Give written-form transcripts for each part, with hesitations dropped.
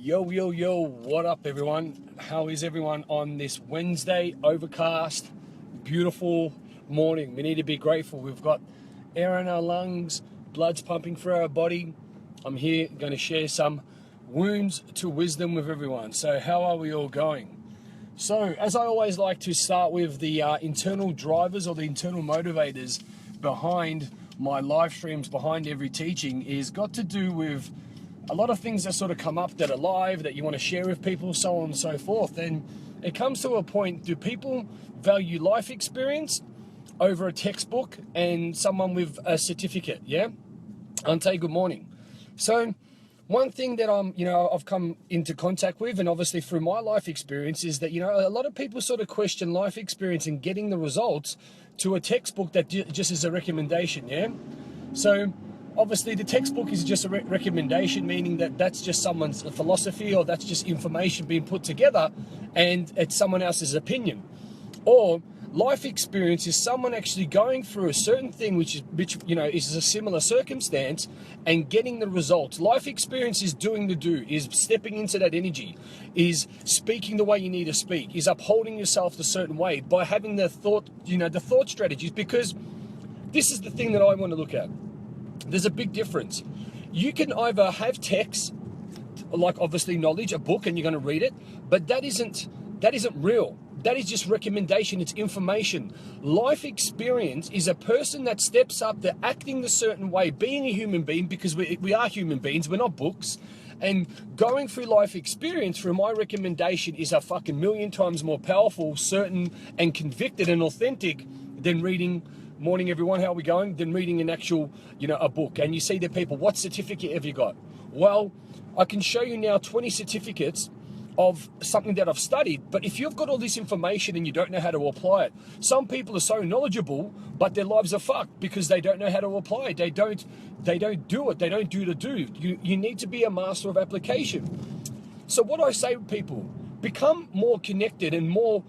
Yo, yo, yo, what up everyone? How is everyone on this Wednesday, overcast, beautiful morning? We need to be grateful. We've got air in our lungs, blood's pumping through our body. I'm here going to share some wounds to wisdom with everyone. So how are we all going? So as I always like to start with the internal drivers or the internal motivators behind my live streams, behind every teaching, is got to do with a lot of things that sort of come up that are live, that you want to share with people, so on and so forth. And it comes to a point, do people value life experience over a textbook and someone with a certificate? Yeah? Ante, good morning. So one thing that I've come into contact with, and obviously through my life experience, is that, a lot of people sort of question life experience and getting the results to a textbook that just is a recommendation, yeah? So obviously the textbook is just a recommendation, meaning that that's just someone's philosophy, or that's just information being put together and it's someone else's opinion. Or life experience is someone actually going through a certain thing which is a similar circumstance and getting the results. Life experience is doing the do, is stepping into that energy, is speaking the way you need to speak, is upholding yourself a certain way by having the thought strategies. Because this is the thing that I want to look at. There's a big difference. You can either have text, like obviously knowledge, a book, and you're going to read it, but that isn't real. That is just recommendation. It's information. Life experience is a person that steps up, they're acting a certain way, being a human being, because we are human beings, we're not books. And going through life experience through my recommendation is a fucking million times more powerful, certain, and convicted and authentic than reading. Morning everyone, how are we going? Than reading an actual, a book. And you see the people, what certificate have you got? Well, I can show you now 20 certificates of something that I've studied, but if you've got all this information and you don't know how to apply it, some people are so knowledgeable, but their lives are fucked because they don't know how to apply it. They don't do it. They don't do the do. You need to be a master of application. So what I say to people, become more connected and more,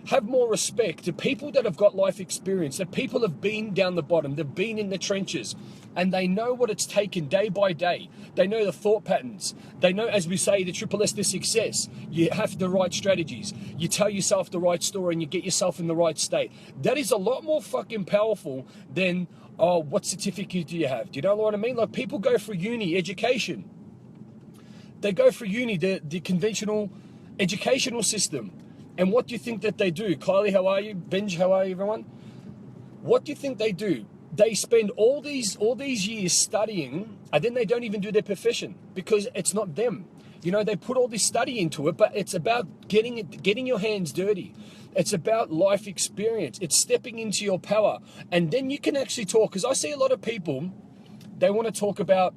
have more respect to people that have got life experience, that people have been down the bottom, they've been in the trenches, and they know what it's taken day by day. They know the thought patterns. They know, as we say, the triple S to success. You have the right strategies. You tell yourself the right story and you get yourself in the right state. That is a lot more fucking powerful than, oh, what certificate do you have? Do you know what I mean? Like, people go for uni education. They go for uni, the conventional educational system. And what do you think that they do? Kylie, how are you? Benj, how are you, everyone? What do you think they do? They spend all these years studying, and then they don't even do their profession because it's not them. They put all this study into it, but it's about getting your hands dirty. It's about life experience. It's stepping into your power. And then you can actually talk, because I see a lot of people, they want to talk about,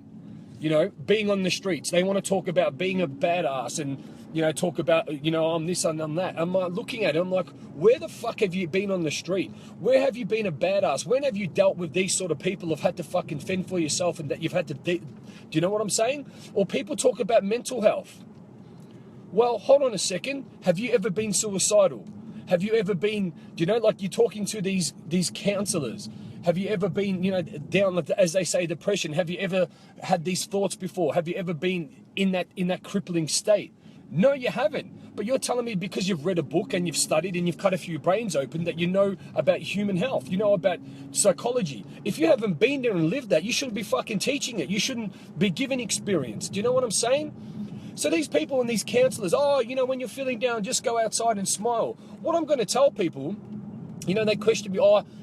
being on the streets. They want to talk about being a badass and, talk about, I'm this and I'm that. I'm looking at it, I'm like, where the fuck have you been on the street? Where have you been a badass? When have you dealt with these sort of people who've had to fucking fend for yourself and that you've had to, do you know what I'm saying? Or people talk about mental health. Well, hold on a second. Have you ever been suicidal? Have you ever been, like you're talking to these counselors? Have you ever been, down, as they say, depression? Have you ever had these thoughts before? Have you ever been in that crippling state? No, you haven't. But you're telling me because you've read a book and you've studied and you've cut a few brains open that you know about human health, you know about psychology. If you haven't been there and lived that, you shouldn't be fucking teaching it. You shouldn't be giving experience. Do you know what I'm saying? So these people and these counselors, when you're feeling down, just go outside and smile. What I'm going to tell people, they question me,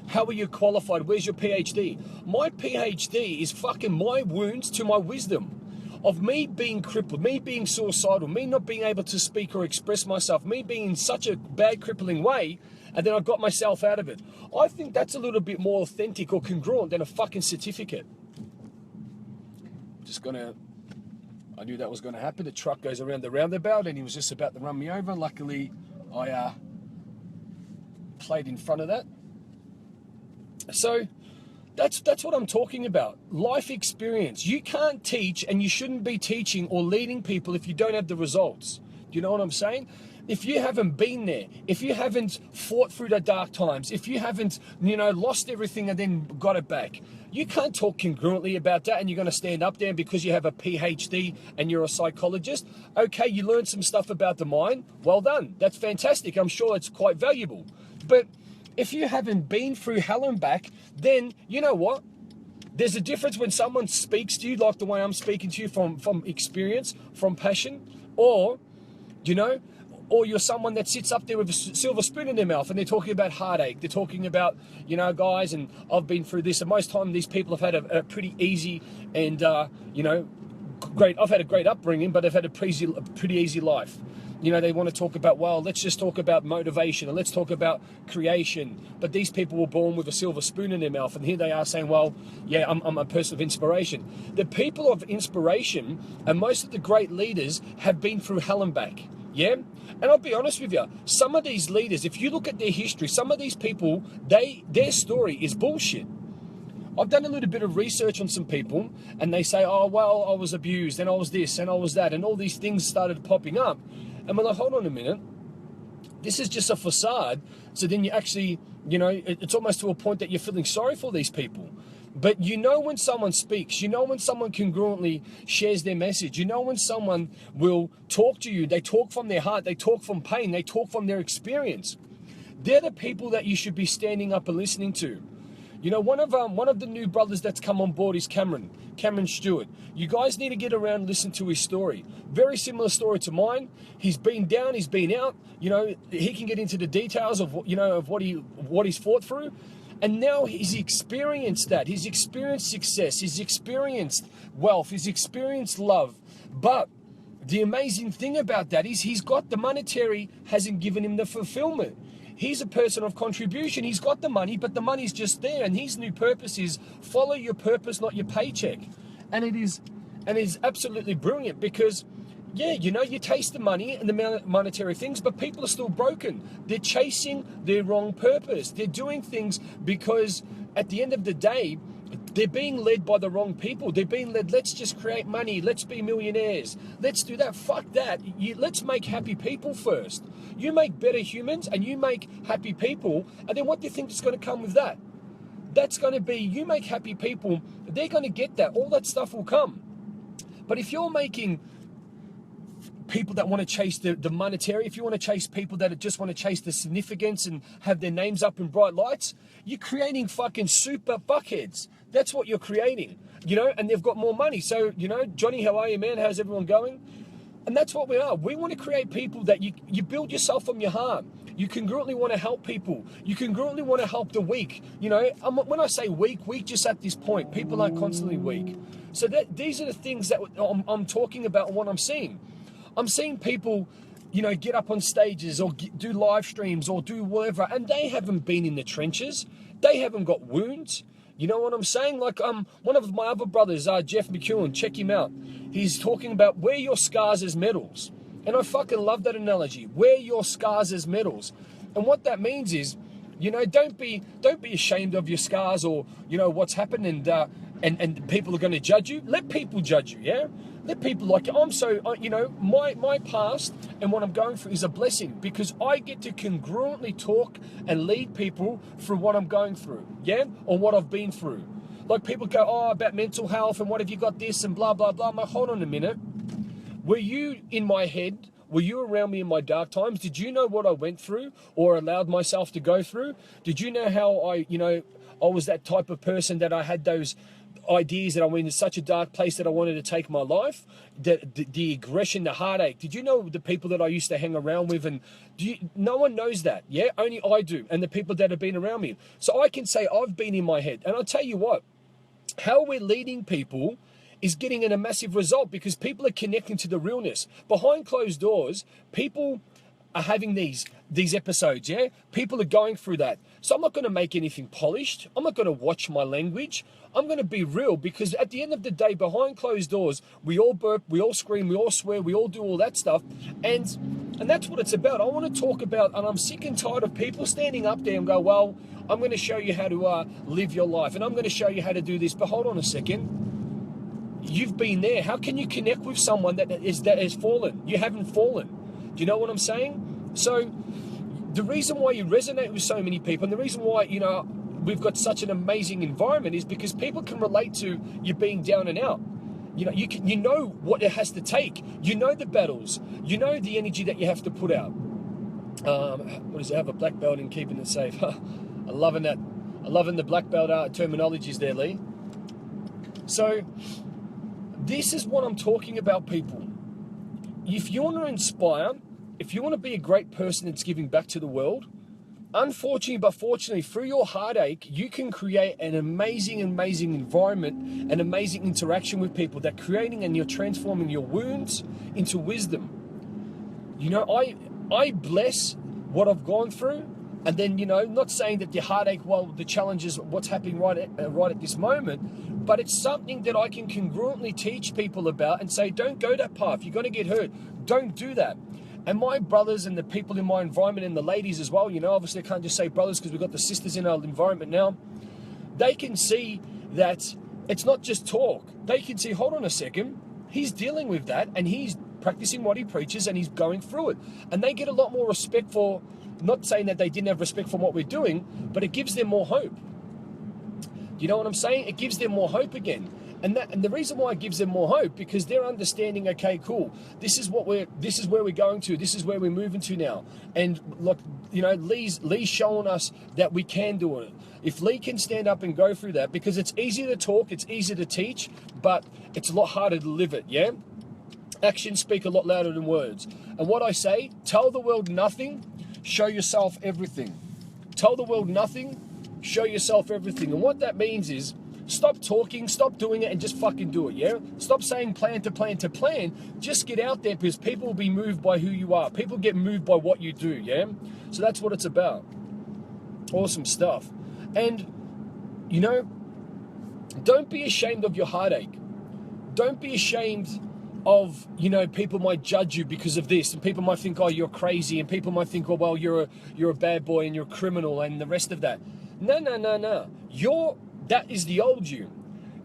how are you qualified? Where's your PhD? My PhD is fucking my wounds to my wisdom. Of me being crippled, me being suicidal, me not being able to speak or express myself, me being in such a bad crippling way, and then I got myself out of it. I think that's a little bit more authentic or congruent than a fucking certificate. I knew that was going to happen. The truck goes around the roundabout and he was just about to run me over. Luckily, I played in front of that. So that's what I'm talking about. Life experience. You can't teach, and you shouldn't be teaching or leading people if you don't have the results. Do you know what I'm saying? if you haven't been there, if you haven't fought through the dark times, if you haven't, lost everything and then got it back, you can't talk congruently about that, and you're going to stand up there because you have a PhD and you're a psychologist. Okay, you learned some stuff about the mind. Well done. That's fantastic. I'm sure it's quite valuable. But if you haven't been through hell and back, then you know what? There's a difference when someone speaks to you like the way I'm speaking to you from experience, from passion, or you're someone that sits up there with a silver spoon in their mouth and they're talking about heartache. They're talking about, guys, and I've been through this. And most time these people have had a pretty easy and, great. I've had a great upbringing, but I've had a pretty easy life. They want to talk about, well, let's just talk about motivation and let's talk about creation. But these people were born with a silver spoon in their mouth. And here they are saying, well, yeah, I'm a person of inspiration. The people of inspiration and most of the great leaders have been through hell and back. Yeah? And I'll be honest with you, some of these leaders, if you look at their history, some of these people, their story is bullshit. I've done a little bit of research on some people and they say, oh, well, I was abused and I was this and I was that, and all these things started popping up. And we're like, hold on a minute. This is just a facade. So then you actually, it's almost to a point that you're feeling sorry for these people. But when someone speaks, when someone congruently shares their message, when someone will talk to you, they talk from their heart, they talk from pain, they talk from their experience. They're the people that you should be standing up and listening to. One of the new brothers that's come on board is Cameron Stewart. You guys need to get around and listen to his story. Very similar story to mine. He's been down, he's been out. He can get into the details of what he's fought through. And now he's experienced that. He's experienced success. He's experienced wealth. He's experienced love. But the amazing thing about that is he's got the monetary, hasn't given him the fulfillment. He's a person of contribution. He's got the money, but the money's just there. And his new purpose is follow your purpose, not your paycheck. And it is absolutely brilliant because, yeah, you taste the money and the monetary things, but people are still broken. They're chasing their wrong purpose. They're doing things because at the end of the day, they're being led by the wrong people. They're being led, let's just create money. Let's be millionaires. Let's do that. Fuck that. Let's make happy people first. You make better humans and you make happy people. And then what do you think is going to come with that? That's going to be, you make happy people. They're going to get that. All that stuff will come. But if you're making people that want to chase the monetary, if you want to chase people that just want to chase the significance and have their names up in bright lights, you're creating fucking super buckheads. That's what you're creating, and they've got more money. So, Johnny, how are you, man? How's everyone going? And that's what we are. We want to create people that you build yourself from your heart. You congruently want to help people. You congruently want to help the weak. When I say weak just at this point. People aren't constantly weak. So these are the things that I'm talking about and what I'm seeing. I'm seeing people, get up on stages or do live streams or do whatever, and they haven't been in the trenches. They haven't got wounds. You know what I'm saying? Like one of my other brothers, Jeff McEwen, check him out. He's talking about wear your scars as medals. And I fucking love that analogy. Wear your scars as medals. And what that means is, don't be ashamed of your scars or, what's happened and people are going to judge you. Let people judge you, yeah? Let people like you. I'm so, my past and what I'm going through is a blessing because I get to congruently talk and lead people through what I'm going through, yeah? Or what I've been through. Like people go, oh, about mental health and what have you got this and blah, blah, blah. I'm like, hold on a minute. Were you in my head? Were you around me in my dark times? Did you know what I went through or allowed myself to go through? Did you know how I was that type of person that I had those ideas that I went in such a dark place that I wanted to take my life, the aggression, the heartache? Did you know the people that I used to hang around with? And no one knows that, yeah? Only I do, and the people that have been around me. So I can say I've been in my head. And I'll tell you what, how we're leading people is getting in a massive result because people are connecting to the realness. Behind closed doors, people are having these episodes, yeah? People are going through that. So I'm not going to make anything polished. I'm not going to watch my language. I'm going to be real because at the end of the day, behind closed doors, we all burp, we all scream, we all swear, we all do all that stuff. And that's what it's about. I want to talk about, and I'm sick and tired of people standing up there and go, well, I'm going to show you how to live your life and I'm going to show you how to do this. But hold on a second. You've been there. How can you connect with someone that has fallen? You haven't fallen. Do you know what I'm saying? So the reason why you resonate with so many people, and the reason why, you know, we've got such an amazing environment is because people can relate to you being down and out. You know, you know what it has to take. You know the battles. You know the energy that you have to put out. What does it have? A black belt in keeping it safe. I'm loving that. I'm loving the black belt terminologies there, Lee. So this is what I'm talking about, people. If you want to inspire, if you want to be a great person that's giving back to the world, unfortunately but fortunately, through your heartache, you can create an amazing environment, an amazing interaction with people that creating, and you're transforming your wounds into wisdom. You know, I bless what I've gone through, and then, you know, not saying that the heartache, well, the challenges, what's happening right at this moment, but it's something that I can congruently teach people about and say, don't go that path. You're going to get hurt. Don't do that. And my brothers and the people in my environment, and the ladies as well, you know, obviously I can't just say brothers because we've got the sisters in our environment now. They can see that it's not just talk. They can see, hold on a second, he's dealing with that and he's practicing what he preaches and he's going through it. And they get a lot more respect for, not saying that they didn't have respect for what we're doing, but it gives them more hope. You know what I'm saying? It gives them more hope again. And the reason why it gives them more hope, because they're understanding, okay, cool, this is where we're going to, this is where we're moving to now. And look, you know, Lee's showing us that we can do it. If Lee can stand up and go through that, because it's easy to talk, it's easy to teach, but it's a lot harder to live it, yeah? Actions speak a lot louder than words. And what I say, tell the world nothing, show yourself everything. Tell the world nothing, show yourself everything. And what that means is, stop talking, stop doing it, and just fucking do it, yeah? Stop saying plan to plan to plan. Just get out there, because people will be moved by who you are. People get moved by what you do, yeah? So that's what it's about. Awesome stuff. And, you know, don't be ashamed of your heartache. Don't be ashamed of, you know, people might judge you because of this, and people might think, oh, you're crazy, and people might think, oh, well, you're a bad boy and you're a criminal and the rest of that. No. That is the old you.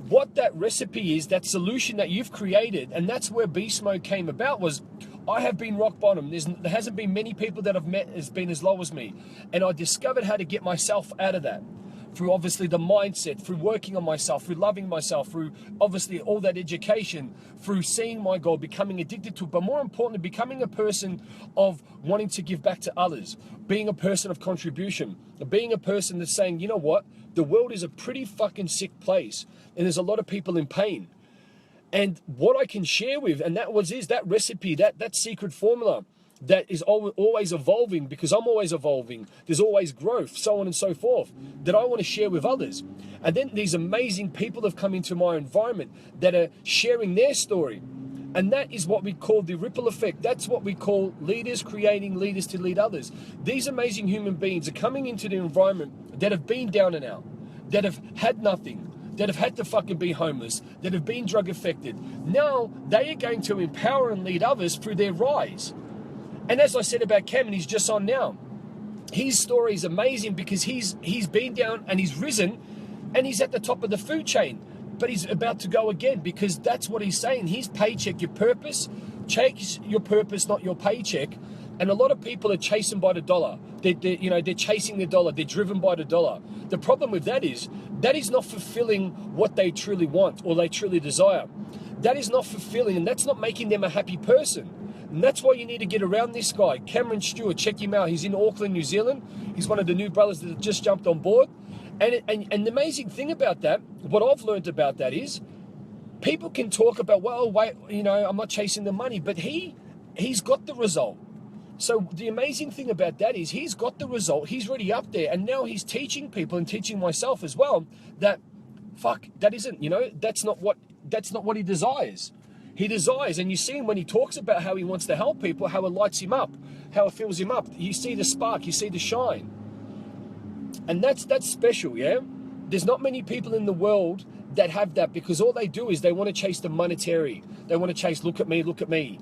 What that recipe is, that solution that you've created, and that's where Beast Mode came about, was I have been rock bottom. There hasn't been many people that I've met has been as low as me. And I discovered how to get myself out of that. Through obviously the mindset, through working on myself, through loving myself, through obviously all that education, through seeing my goal, becoming addicted to it, but more importantly, becoming a person of wanting to give back to others, being a person of contribution, being a person that's saying, you know what, the world is a pretty fucking sick place and there's a lot of people in pain. And what I can share with, and that is that recipe, that secret formula, that is always evolving, because I'm always evolving. There's always growth, so on and so forth, that I want to share with others. And then these amazing people have come into my environment that are sharing their story. And that is what we call the ripple effect. That's what we call leaders creating leaders to lead others. These amazing human beings are coming into the environment that have been down and out, that have had nothing, that have had to fucking be homeless, that have been drug affected. Now they are going to empower and lead others through their rise. And as I said about Cam, and he's just on now, his story is amazing because he's been down and he's risen and he's at the top of the food chain, but he's about to go again, because that's what he's saying. His paycheck, your purpose, chase your purpose, not your paycheck. And a lot of people are chasing by the dollar. They're chasing the dollar. They're driven by the dollar. The problem with that is not fulfilling what they truly want or they truly desire. That is not fulfilling, and that's not making them a happy person. And that's why you need to get around this guy, Cameron Stewart. Check him out. He's in Auckland, New Zealand. He's one of the new brothers that have just jumped on board. And the amazing thing about that, what I've learned about that is, people can talk about, well, wait, you know, I'm not chasing the money, but he's got the result. So the amazing thing about that is he's got the result. He's already up there, and now he's teaching people and teaching myself as well that, fuck, that isn't, you know, that's not what he desires. He desires, and you see him when he talks about how he wants to help people, how it lights him up, how it fills him up. You see the spark, you see the shine. And that's special, yeah? There's not many people in the world that have that, because all they do is they want to chase the monetary. They want to chase, look at me.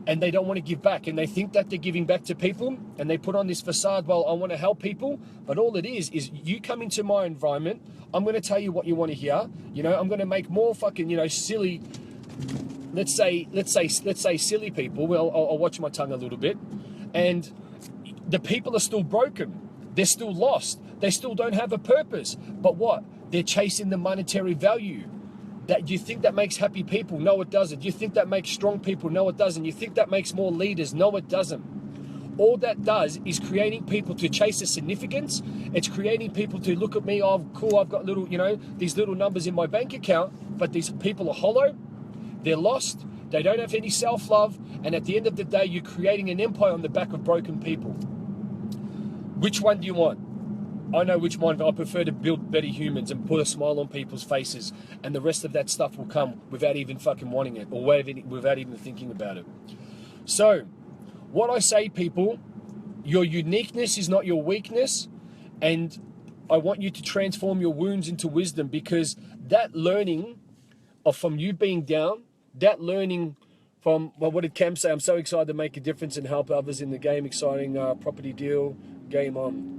And they don't want to give back. And they think that they're giving back to people, and they put on this facade, well, I want to help people. But all it is you come into my environment, I'm going to tell you what you want to hear. You know, I'm going to make more fucking, you know, silly, let's say silly people. Well, I'll watch my tongue a little bit. And the people are still broken. They're still lost. They still don't have a purpose. But what? They're chasing the monetary value. That you think that makes happy people? No, it doesn't. You think that makes strong people? No, it doesn't. You think that makes more leaders? No, it doesn't. All that does is creating people to chase a significance. It's creating people to look at me, oh, cool, I've got little, these little numbers in my bank account, but these people are hollow, they're lost, they don't have any self-love, and at the end of the day, you're creating an empire on the back of broken people. Which one do you want? I know which one. I prefer to build better humans and put a smile on people's faces, and the rest of that stuff will come without even fucking wanting it, or without even thinking about it. So, what I say, people, your uniqueness is not your weakness, and I want you to transform your wounds into wisdom, because that learning from you being down, that learning from, well, what did Cam say? I'm so excited to make a difference and help others in the game. Exciting property deal, game on.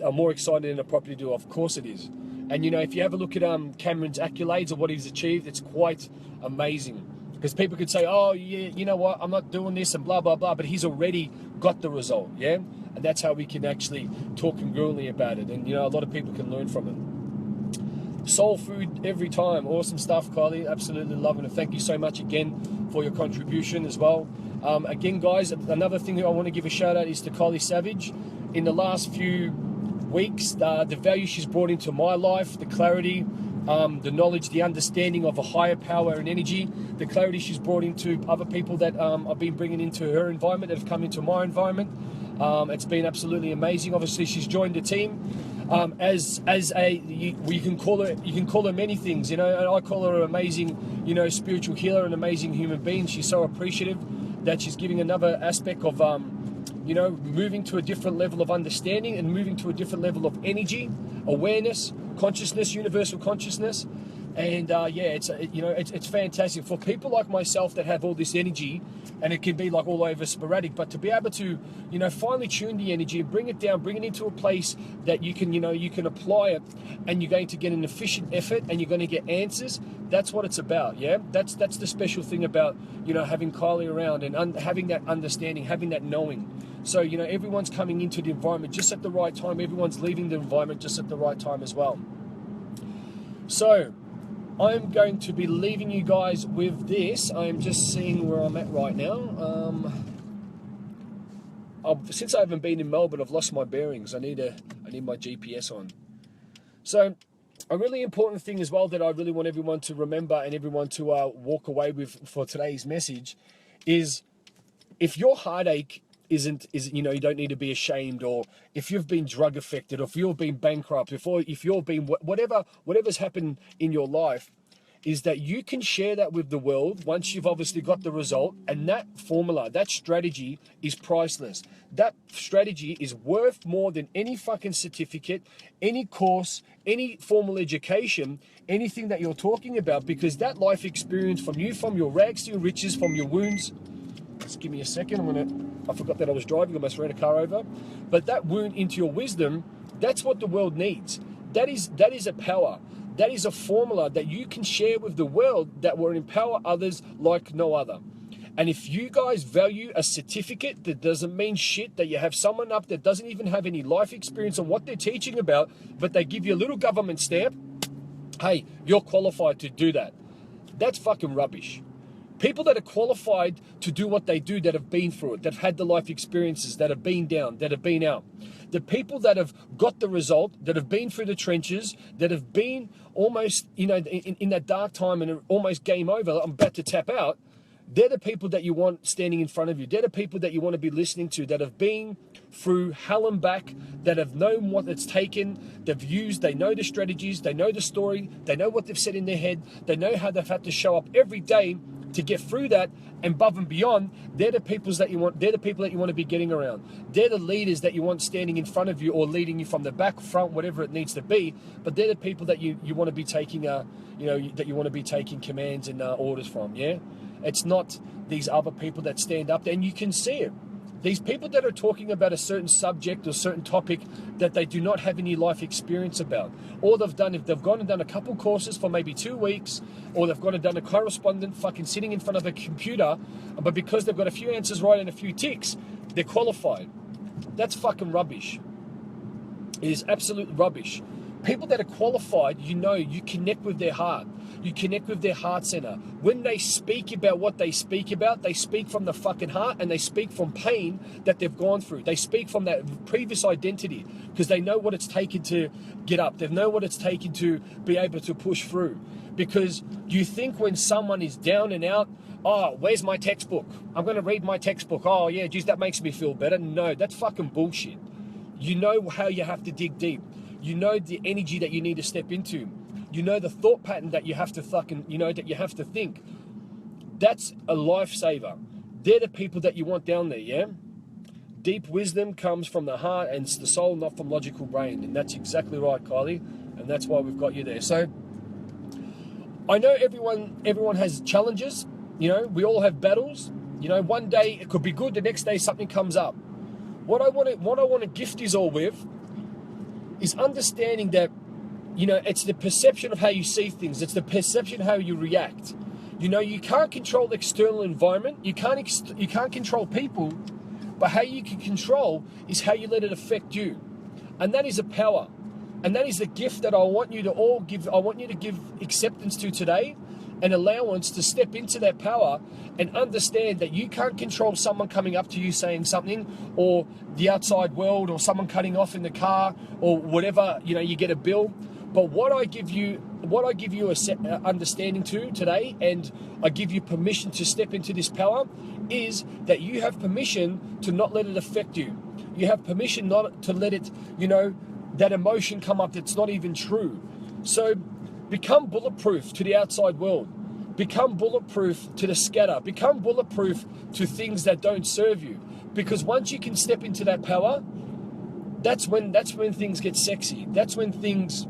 I'm more excited in a property deal. Of course it is. And if you have a look at Cameron's accolades of what he's achieved, it's quite amazing. Because people could say, oh, yeah, you know what, I'm not doing this and blah, blah, blah. But he's already got the result, yeah? And that's how we can actually talk congruently about it. And, a lot of people can learn from it. Soul food every time. Awesome stuff, Kylie. Absolutely loving it. Thank you so much again for your contribution as well. Again, guys, another thing that I want to give a shout out is to Kylie Savage. In the last few weeks, the value she's brought into my life, the clarity, the knowledge, the understanding of a higher power and energy, the clarity she's brought into other people that I've been bringing into her environment, that have come into my environment. It's been absolutely amazing. Obviously, she's joined the team as you can call her many things, and I call her an amazing, spiritual healer, an amazing human being. She's so appreciative that she's giving another aspect of moving to a different level of understanding and moving to a different level of energy, awareness, consciousness, universal consciousness. And it's fantastic for people like myself that have all this energy, and it can be like all over sporadic, but to be able to, finally tune the energy and bring it down, bring it into a place that you can apply it, and you're going to get an efficient effort and you're going to get answers. That's what it's about, yeah? That's the special thing about, having Kylie around and having that understanding, having that knowing. So, everyone's coming into the environment just at the right time. Everyone's leaving the environment just at the right time as well. So, I'm going to be leaving you guys with this. I'm just seeing where I'm at right now. Since I haven't been in Melbourne, I've lost my bearings. I need my GPS on. So, a really important thing as well that I really want everyone to remember and everyone to walk away with for today's message is, if your heartache isn't you don't need to be ashamed, or if you've been drug affected, or if you've been bankrupt, if you've been whatever's happened in your life, is that you can share that with the world once you've obviously got the result. And that formula, that strategy is priceless. That strategy is worth more than any fucking certificate, any course, any formal education, anything that you're talking about, because that life experience from your rags to your riches, from your wounds. Just give me a second. I forgot that I was driving, almost ran a car over. But that wound into your wisdom, that's what the world needs. That is a power. That is a formula that you can share with the world that will empower others like no other. And if you guys value a certificate that doesn't mean shit, that you have someone up that doesn't even have any life experience on what they're teaching about, but they give you a little government stamp, hey, you're qualified to do that. That's fucking rubbish. People that are qualified to do what they do, that have been through it, that have had the life experiences, that have been down, that have been out. The people that have got the result, that have been through the trenches, that have been almost, in that dark time and almost game over, I'm about to tap out, they're the people that you want standing in front of you. They're the people that you want to be listening to, that have been through hell and back, that have known what it's taken, they've used, they know the strategies, they know the story, they know what they've said in their head, they know how they've had to show up every day to get through that and above and beyond. They're the people that you want. They're the people that you want to be getting around. They're the leaders that you want standing in front of you, or leading you from the back, front, whatever it needs to be. But they're the people that you want to be taking, that you want to be taking commands and orders from. Yeah, it's not these other people that stand up there, and you can see it. These people that are talking about a certain subject or certain topic that they do not have any life experience about. All they've done, if they've gone and done a couple courses for maybe 2 weeks, or they've gone and done a correspondent fucking sitting in front of a computer, but because they've got a few answers right and a few ticks, they're qualified. That's fucking rubbish. It is absolute rubbish. People that are qualified, you connect with their heart. You connect with their heart center. When they speak about what they speak about, they speak from the fucking heart, and they speak from pain that they've gone through. They speak from that previous identity because they know what it's taken to get up. They know what it's taken to be able to push through. Because you think when someone is down and out, oh, where's my textbook? I'm going to read my textbook. Oh, yeah, geez, that makes me feel better. No, that's fucking bullshit. You know how you have to dig deep. You know the energy that you need to step into. You know the thought pattern that you have to that you have to think. That's a lifesaver. They're the people that you want down there, yeah? Deep wisdom comes from the heart and the soul, not from logical brain. And that's exactly right, Kylie. And that's why we've got you there. So I know everyone has challenges. We all have battles. One day it could be good, the next day something comes up. What I want to gift you all with is understanding that, it's the perception of how you see things. It's the perception of how you react. You can't control the external environment. You can't control people, but how you can control is how you let it affect you. And that is a power. And that is the gift that I want you to all give. I want you to give acceptance to today, and allowance to step into that power and understand that you can't control someone coming up to you saying something, or the outside world, or someone cutting off in the car, or whatever, you get a bill. But what I give you a understanding to today, and I give you permission to step into this power, is that you have permission to not let it affect you. You have permission not to let it, that emotion come up that's not even true. So become bulletproof to the outside world. Become bulletproof to the scatter. Become bulletproof to things that don't serve you. Because once you can step into that power, that's when things get sexy. That's when things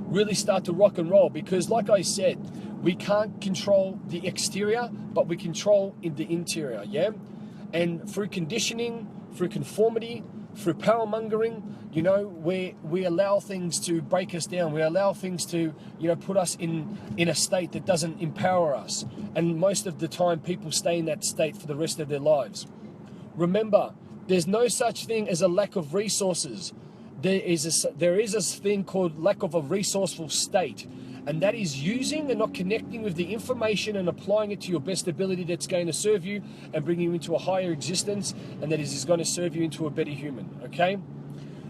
really start to rock and roll. Because like I said, we can't control the exterior, but we control in the interior, yeah? And through conditioning, through conformity, through power mongering, we allow things to break us down. We allow things to, put us in a state that doesn't empower us. And most of the time, people stay in that state for the rest of their lives. Remember, there's no such thing as a lack of resources. There is a thing called lack of a resourceful state. And that is using and not connecting with the information and applying it to your best ability that's going to serve you and bring you into a higher existence, and that is going to serve you into a better human, okay?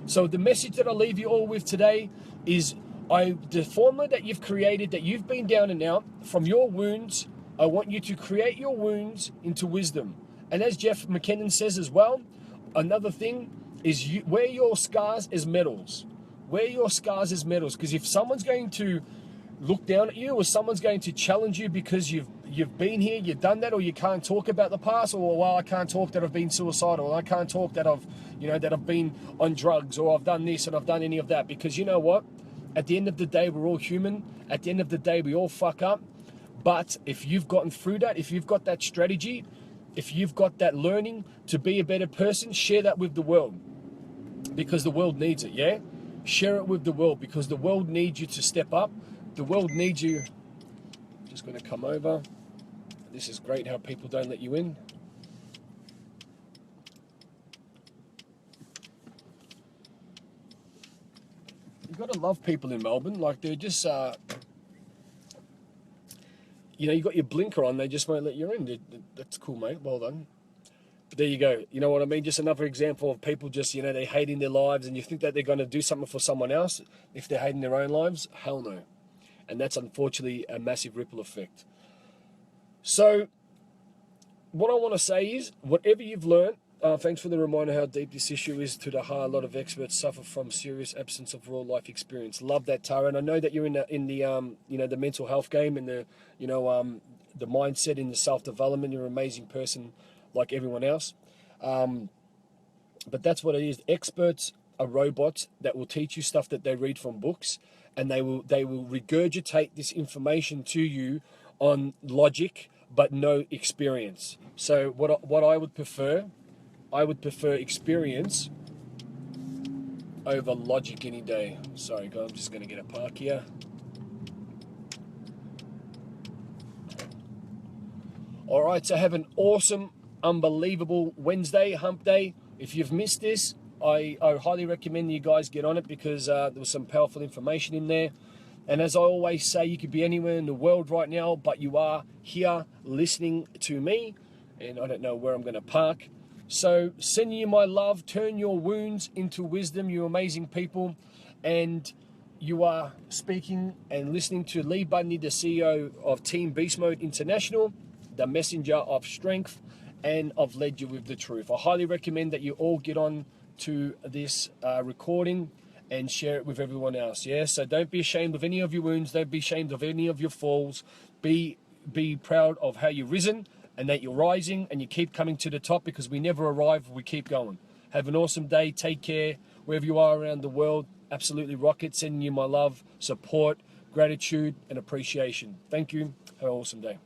So the message that I leave you all with today is the formula that you've created, that you've been down and out, from your wounds, I want you to create your wounds into wisdom. And as Jeff McKinnon says as well, another thing is wear your scars as medals. Wear your scars as medals, because if someone's going to look down at you, or someone's going to challenge you because you've been here, you've done that, or you can't talk about the past, or well, I can't talk that I've been suicidal, or I can't talk that I've been on drugs, or I've done this and I've done any of that, because you know what? At the end of the day, we're all human. At the end of the day, we all fuck up. But if you've gotten through that, if you've got that strategy, if you've got that learning to be a better person, share that with the world, because the world needs it, yeah? Share it with the world, because the world needs you to step up. The world needs you. I'm just going to come over. This is great how people don't let you in. You've got to love people in Melbourne. Like, they're just, you got your blinker on, they just won't let you in. That's cool, mate. Well done. But there you go. You know what I mean? Just another example of people just, they're hating their lives, and you think that they're going to do something for someone else if they're hating their own lives. Hell no. And that's unfortunately a massive ripple effect. So what I want to say is, whatever you've learned, thanks for the reminder how deep this issue is to the heart. A lot of experts suffer from serious absence of raw life experience. Love that, Tara. And I know that you're in the mental health game, and the mindset, in the self-development. You're an amazing person like everyone else. But that's what it is. Experts are robots that will teach you stuff that they read from books, and they will regurgitate this information to you on logic but no experience. So what I would prefer experience over logic any day. Sorry guys, I'm just going to get a park here. All right, so have an awesome, unbelievable Wednesday, hump day. If you've missed this, I highly recommend you guys get on it, because there was some powerful information in there. And as I always say, you could be anywhere in the world right now, but you are here listening to me, and I don't know where I'm going to park. So sending you my love. Turn your wounds into wisdom, you amazing people. And you are speaking and listening to Lee Bundy, the CEO of Team Beast Mode International, the messenger of strength, and I've led you with the truth. I highly recommend that you all get on to this recording and share it with everyone else. Yeah, so don't be ashamed of any of your wounds. Don't be ashamed of any of your falls. Be proud of how you've risen, and that you're rising and you keep coming to the top, because we never arrive, we keep going. Have an awesome day. Take care wherever you are around the world. Absolutely rock it. Sending you my love, support, gratitude, and appreciation. Thank you. Have an awesome day.